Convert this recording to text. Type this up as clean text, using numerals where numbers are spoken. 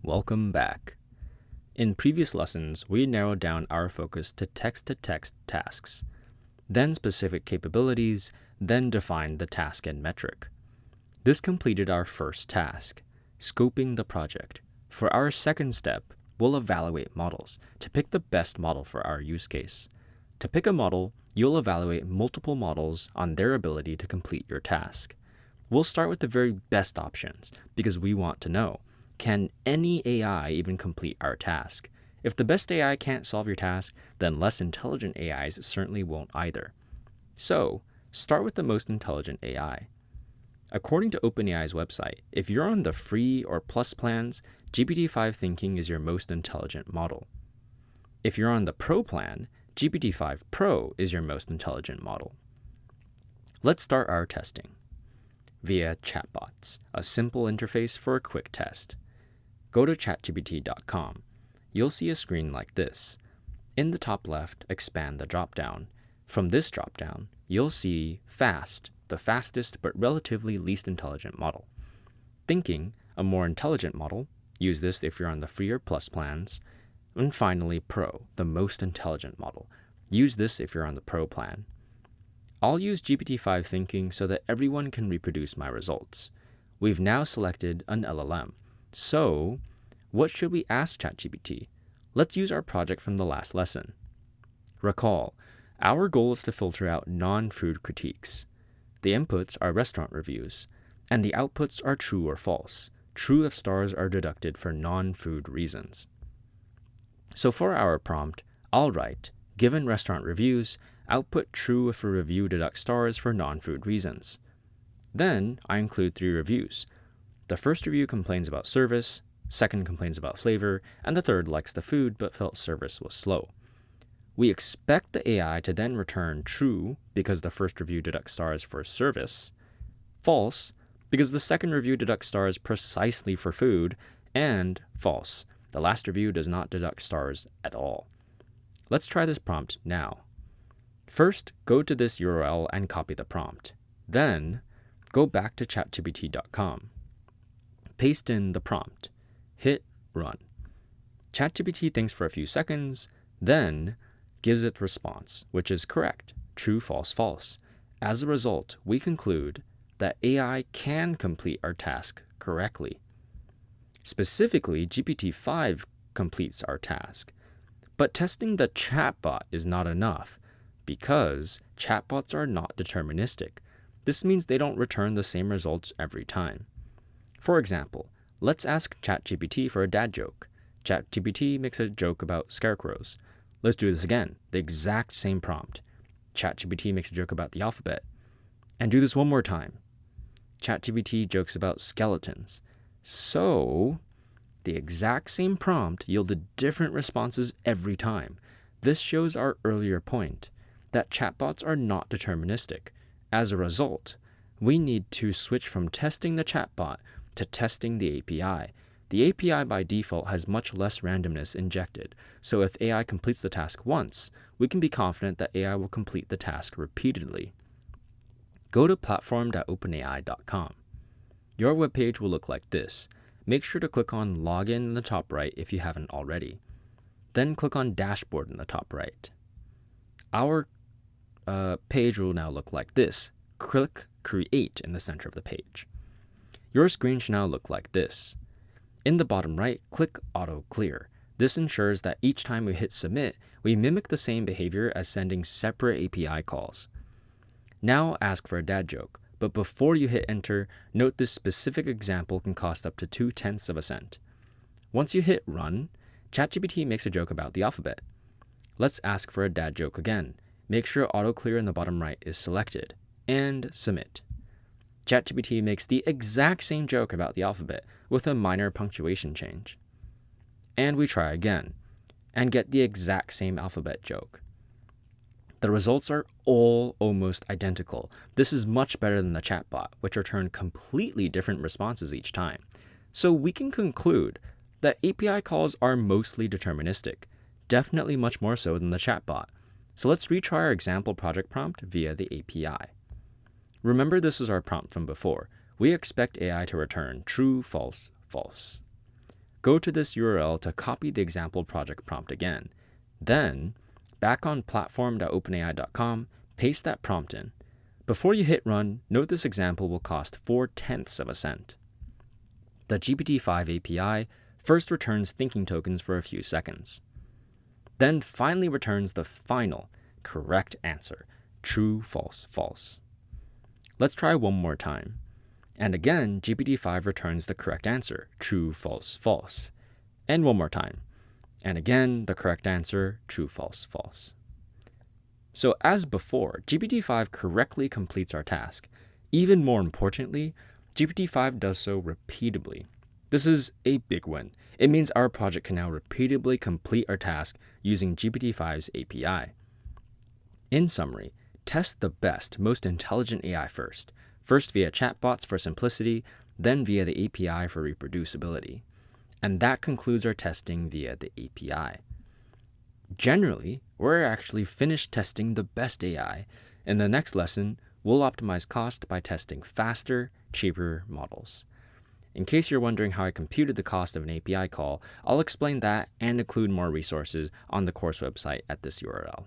Welcome back. In previous lessons, we narrowed down our focus to text-to-text tasks, then specific capabilities, then defined the task and metric. This completed our first task, scoping the project. For our second step, we'll evaluate models to pick the best model for our use case. To pick a model, you'll evaluate multiple models on their ability to complete your task. We'll start with the very best options because we want to know, can any AI even complete our task? If the best AI can't solve your task, then less intelligent AIs certainly won't either. So, start with the most intelligent AI. According to OpenAI's website, if you're on the free or plus plans, GPT-5 Thinking is your most intelligent model. If you're on the Pro plan, GPT-5 Pro is your most intelligent model. Let's start our testing via chatbots, a simple interface for a quick test. Go to chatgpt.com. You'll see a screen like this. In the top left, expand the dropdown. From this dropdown, you'll see Fast, the fastest but relatively least intelligent model. Thinking, a more intelligent model. Use this if you're on the free or plus plans. And finally, Pro, the most intelligent model. Use this if you're on the Pro plan. I'll use GPT-5 Thinking so that everyone can reproduce my results. We've now selected an LLM. So, what should we ask ChatGPT? Let's use our project from the last lesson. Recall, our goal is to filter out non-food critiques. The inputs are restaurant reviews, and the outputs are true or false. True if stars are deducted for non-food reasons. So for our prompt, I'll write, given restaurant reviews, output true if a review deducts stars for non-food reasons. Then I include 3 reviews. The first review complains about service, second complains about flavor, and the third likes the food but felt service was slow. We expect the AI to then return true because the first review deducts stars for service, false because the second review deducts stars precisely for food, and false, the last review does not deduct stars at all. Let's try this prompt now. First, go to this URL and copy the prompt. Then, go back to chatgpt.com. Paste in the prompt. Hit run. ChatGPT thinks for a few seconds, then gives its response, which is correct, true, false, false. As a result, we conclude that AI can complete our task correctly. Specifically, GPT-5 completes our task. But testing the chatbot is not enough because chatbots are not deterministic. This means they don't return the same results every time. For example, let's ask ChatGPT for a dad joke. ChatGPT makes a joke about scarecrows. Let's do this again, the exact same prompt. ChatGPT makes a joke about the alphabet. And do this one more time. ChatGPT jokes about skeletons. So, the exact same prompt yielded different responses every time. This shows our earlier point, that chatbots are not deterministic. As a result, we need to switch from testing the chatbot to testing the API. The API by default has much less randomness injected, so if AI completes the task once, we can be confident that AI will complete the task repeatedly. Go to platform.openai.com. Your webpage will look like this. Make sure to click on Login in the top right if you haven't already. Then click on Dashboard in the top right. Our page will now look like this. Click Create in the center of the page. Your screen should now look like this. In the bottom right, click Auto Clear. This ensures that each time we hit Submit, we mimic the same behavior as sending separate API calls. Now ask for a dad joke, but before you hit Enter, note this specific example can cost up to 0.2 of a cent. Once you hit Run, ChatGPT makes a joke about the alphabet. Let's ask for a dad joke again. Make sure Auto Clear in the bottom right is selected, and Submit. ChatGPT makes the exact same joke about the alphabet with a minor punctuation change. And we try again, and get the exact same alphabet joke. The results are all almost identical. This is much better than the chatbot, which returned completely different responses each time. So we can conclude that API calls are mostly deterministic, definitely much more so than the chatbot. So let's retry our example project prompt via the API. Remember, this is our prompt from before. We expect AI to return true, false, false. go to this URL to copy the example project prompt again. Then, back on platform.openai.com, paste that prompt in. Before you hit run, note this example will cost 0.4 of a cent. The GPT-5 API first returns thinking tokens for a few seconds, then finally returns the final correct answer, true, false, false. Let's try one more time. And again, GPT-5 returns the correct answer, true, false, false. And one more time. And again, the correct answer, true, false, false. So as before, GPT-5 correctly completes our task. Even more importantly, GPT-5 does so repeatably. This is a big win. It means our project can now repeatably complete our task using GPT-5's API. In summary, test the best, most intelligent AI first via chatbots for simplicity, then via the API for reproducibility. And that concludes our testing via the API. Generally, we're actually finished testing the best AI. In the next lesson, we'll optimize cost by testing faster, cheaper models. In case you're wondering how I computed the cost of an API call, I'll explain that and include more resources on the course website at this URL.